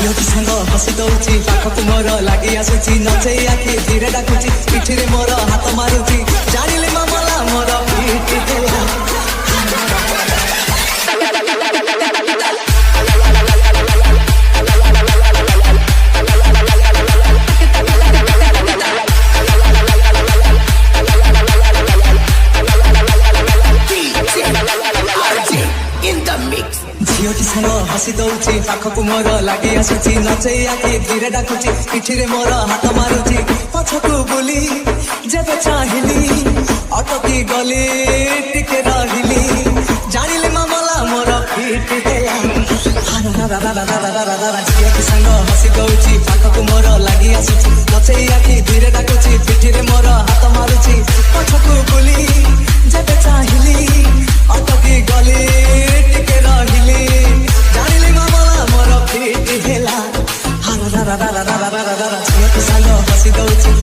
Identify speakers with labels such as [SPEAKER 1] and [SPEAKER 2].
[SPEAKER 1] ଝିଅଟି ସାଙ୍ଗ ହସି ଦଉଛି ପାଖକୁ ମୋର ଲାଗି ଆସୁଛି ନଚେଇ ଆଖି ଧୀରେ ଡାକୁଛି ପିଠିରେ ମୋର ହାତ ମାରୁଛି ଜାଣିଲି ମାମଲା ମୋର ପିଠି ହେଲା ଝିଅଟି ସାଙ୍ଗ ହସି ଦଉଛି ପାଖକୁ ମୋର ଲାଗି ଆସୁଛି ନଚେଇ ଆଖି ଧୀରେ ଡାକୁଛି ପିଠିରେ ମୋର ହାତ ମାରୁଛି ପଛକୁ ବୁଲି ଯେବେ ଚାହିଁଲି ଅଟକି ଗଲି ଟିକେ ରହିଲି ଜାଣିଲି ମାମଲା ମୋର ପିଠି ହେଲା ଝିଅଟି ସାଙ୍ଗ ହସି ଦଉଛି ପାଖକୁ ମୋର ଲାଗି ଆସୁଛି ନଚେଇ ଆଖି ଧୀରେ ଡାକୁଛି ପିଠିରେ ମୋର ହାତ ମାରୁଛି ପଛକୁ ବୁଲି ଯେବେ ଚାହିଁଲି ଅଟକି ଗଲି ଟିକେ ରହିଲି ଜାଣିଲି ମାମଲା ମୋର ପିଠି ହେଲା ଝିଅଟି ସାଙ୍ଗ ହସି ଦଉଛି